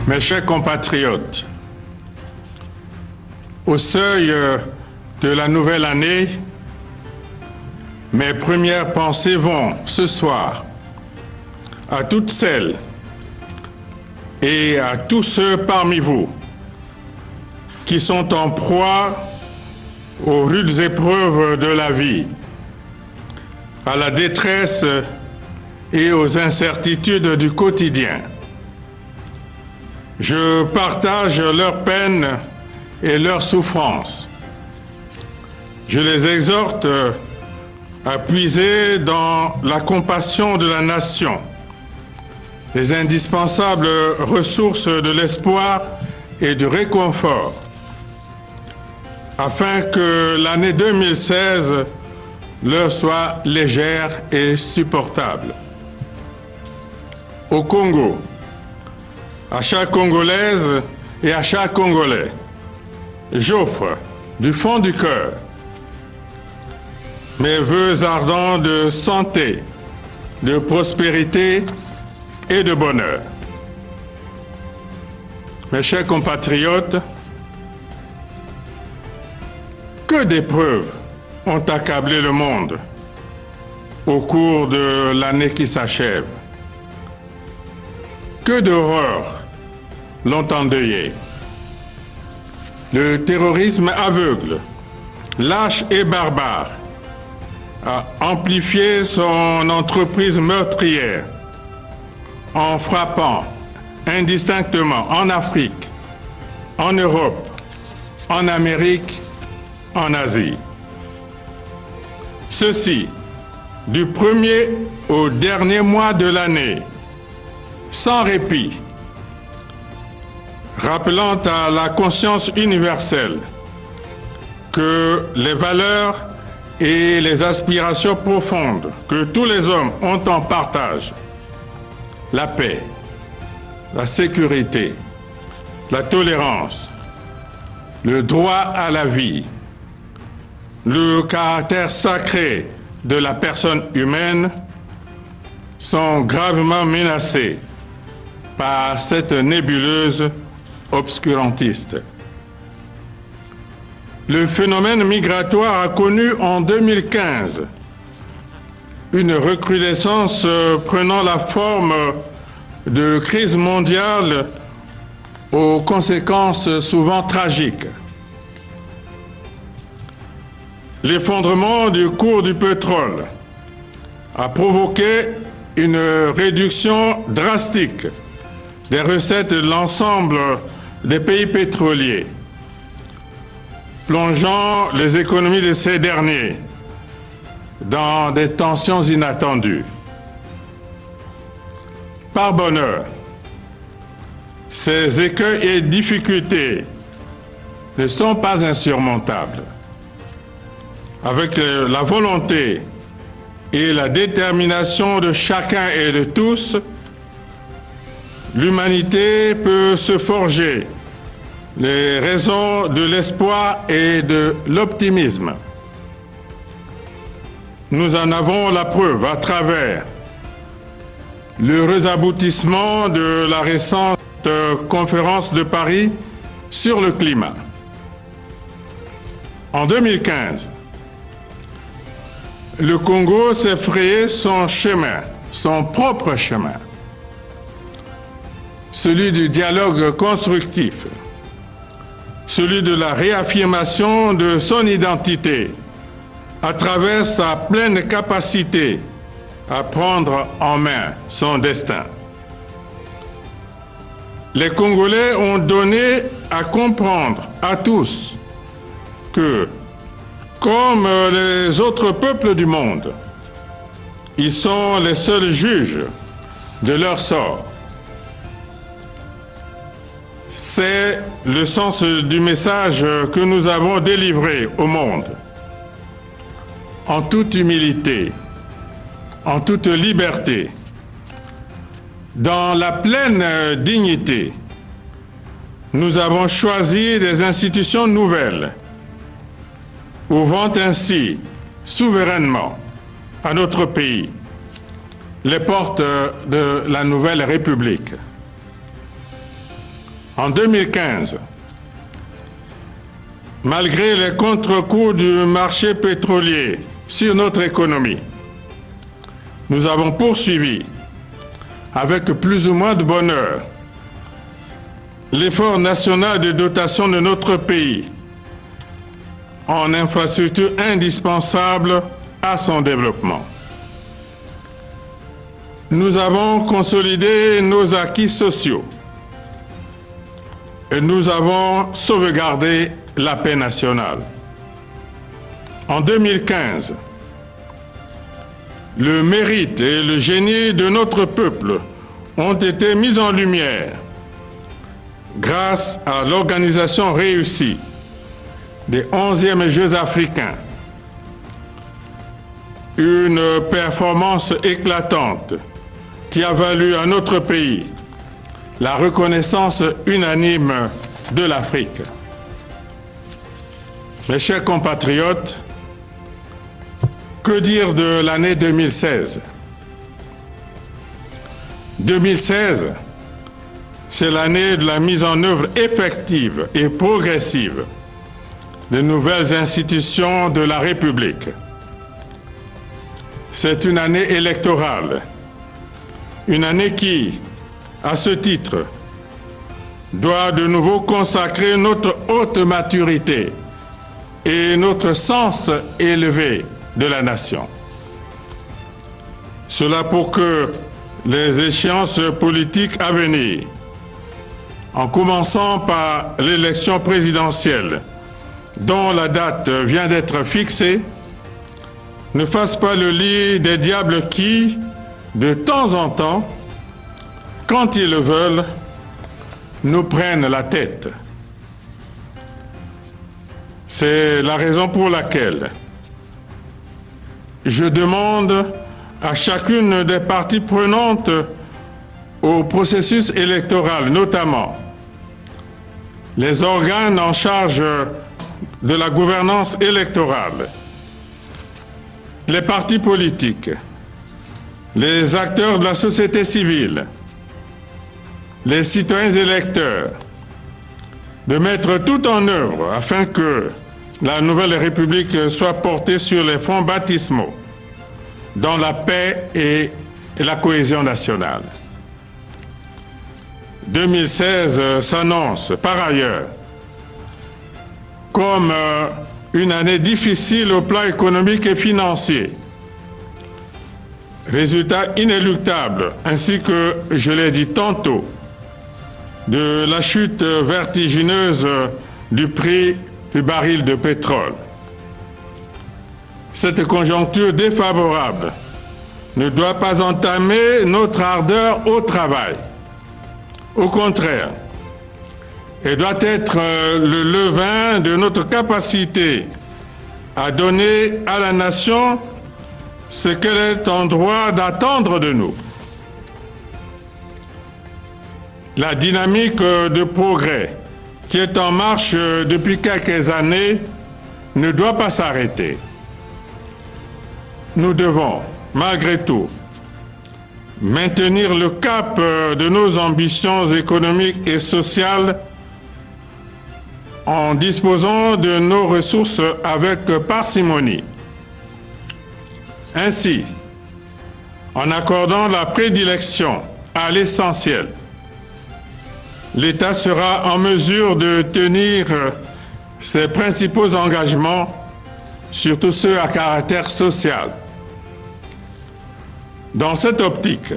Mes chers compatriotes, au seuil de la nouvelle année, mes premières pensées vont ce soir à toutes celles et à tous ceux parmi vous qui sont en proie aux rudes épreuves de la vie, à la détresse et aux incertitudes du quotidien. Je partage leurs peines et leurs souffrances. Je les exhorte à puiser dans la compassion de la nation les indispensables ressources de l'espoir et du réconfort, afin que l'année 2016 leur soit légère et supportable. Au Congo, à chaque Congolaise et à chaque Congolais, j'offre du fond du cœur mes vœux ardents de santé, de prospérité et de bonheur. Mes chers compatriotes, que d'épreuves ont accablé le monde au cours de l'année qui s'achève. Que d'horreurs l'ont endeuillé. Le terrorisme aveugle, lâche et barbare a amplifié son entreprise meurtrière en frappant indistinctement en Afrique, en Europe, en Amérique, en Asie. Ceci, du premier au dernier mois de l'année, sans répit, rappelant à la conscience universelle que les valeurs et les aspirations profondes que tous les hommes ont en partage, la paix, la sécurité, la tolérance, le droit à la vie, le caractère sacré de la personne humaine sont gravement menacés par cette nébuleuse obscurantiste. Le phénomène migratoire a connu en 2015 une recrudescence prenant la forme de crise mondiale aux conséquences souvent tragiques. L'effondrement du cours du pétrole a provoqué une réduction drastique des recettes de l'ensemble des pays pétroliers, plongeant les économies de ces derniers dans des tensions inattendues. Par bonheur, ces écueils et difficultés ne sont pas insurmontables. Avec la volonté et la détermination de chacun et de tous, l'humanité peut se forger les raisons de l'espoir et de l'optimisme. Nous en avons la preuve à travers l'heureux aboutissement de la récente conférence de Paris sur le climat. En 2015, le Congo s'est frayé son chemin, son propre chemin, celui du dialogue constructif, celui de la réaffirmation de son identité à travers sa pleine capacité à prendre en main son destin. Les Congolais ont donné à comprendre à tous que, comme les autres peuples du monde, ils sont les seuls juges de leur sort. C'est le sens du message que nous avons délivré au monde. En toute humilité, en toute liberté, dans la pleine dignité, nous avons choisi des institutions nouvelles, ouvrant ainsi souverainement à notre pays les portes de la nouvelle République. En 2015, malgré les contre-coups du marché pétrolier sur notre économie, nous avons poursuivi avec plus ou moins de bonheur l'effort national de dotation de notre pays en infrastructures indispensables à son développement. Nous avons consolidé nos acquis sociaux et nous avons sauvegardé la paix nationale. En 2015, le mérite et le génie de notre peuple ont été mis en lumière grâce à l'organisation réussie des 11e Jeux africains. Une performance éclatante qui a valu à notre pays la reconnaissance unanime de l'Afrique. Mes chers compatriotes, que dire de l'année 2016? 2016, c'est l'année de la mise en œuvre effective et progressive de nouvelles institutions de la République. C'est une année électorale, une année qui, à ce titre, doit de nouveau consacrer notre haute maturité et notre sens élevé de la nation. Cela pour que les échéances politiques à venir, en commençant par l'élection présidentielle, dont la date vient d'être fixée, ne fassent pas le lit des diables qui, de temps en temps, quand ils le veulent, nous prennent la tête. C'est la raison pour laquelle je demande à chacune des parties prenantes au processus électoral, notamment les organes en charge de la gouvernance électorale, les partis politiques, les acteurs de la société civile, les citoyens électeurs, de mettre tout en œuvre afin que la nouvelle République soit portée sur les fonds baptismaux, dans la paix et la cohésion nationale. 2016 s'annonce par ailleurs comme une année difficile au plan économique et financier. Résultat inéluctable, ainsi que je l'ai dit tantôt, de la chute vertigineuse du prix du baril de pétrole. Cette conjoncture défavorable ne doit pas entamer notre ardeur au travail. Au contraire, elle doit être le levain de notre capacité à donner à la nation ce qu'elle est en droit d'attendre de nous. La dynamique de progrès qui est en marche depuis quelques années ne doit pas s'arrêter. Nous devons, malgré tout, maintenir le cap de nos ambitions économiques et sociales en disposant de nos ressources avec parcimonie. Ainsi, en accordant la prédilection à l'essentiel, l'État sera en mesure de tenir ses principaux engagements, surtout ceux à caractère social. Dans cette optique,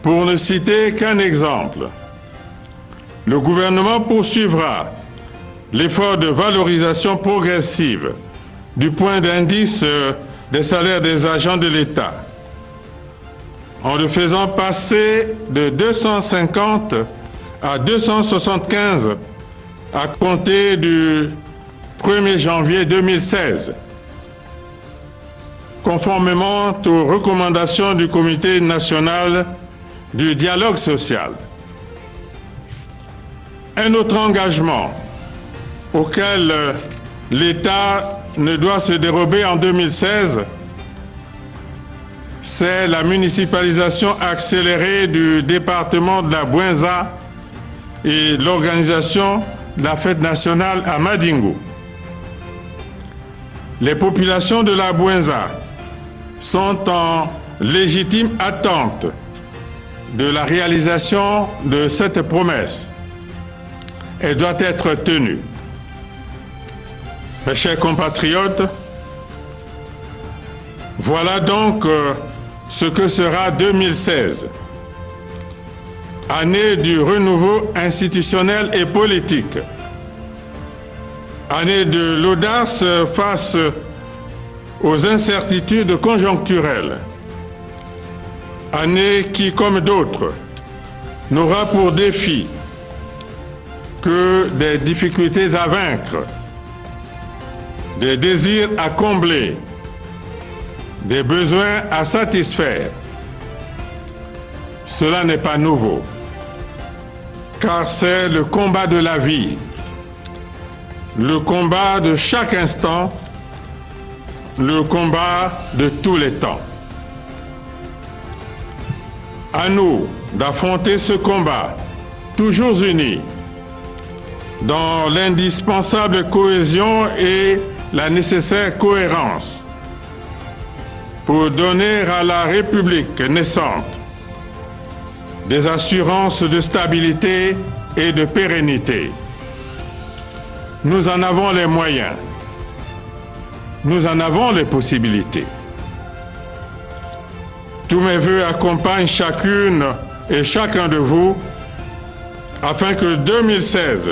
pour ne citer qu'un exemple, le gouvernement poursuivra l'effort de valorisation progressive du point d'indice des salaires des agents de l'État, en le faisant passer de 250 à 275 à compter du 1er janvier 2016, conformément aux recommandations du Comité national du dialogue social. Un autre engagement auquel l'État ne doit se dérober en 2016, c'est la municipalisation accélérée du département de la Bouinza et l'organisation de la fête nationale à Madingu. Les populations de la Bouenza sont en légitime attente de la réalisation de cette promesse. Elle doit être tenue. Mes chers compatriotes, voilà donc ce que sera 2016, année du renouveau institutionnel et politique, année de l'audace face aux incertitudes conjoncturelles, année qui, comme d'autres, n'aura pour défi que des difficultés à vaincre, des désirs à combler, des besoins à satisfaire. Cela n'est pas nouveau, car c'est le combat de la vie, le combat de chaque instant, le combat de tous les temps. À nous d'affronter ce combat, toujours unis, dans l'indispensable cohésion et la nécessaire cohérence, pour donner à la République naissante des assurances de stabilité et de pérennité. Nous en avons les moyens, nous en avons les possibilités. Tous mes vœux accompagnent chacune et chacun de vous afin que 2016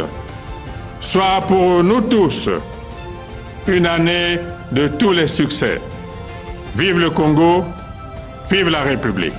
soit pour nous tous une année de tous les succès. Vive le Congo, vive la République.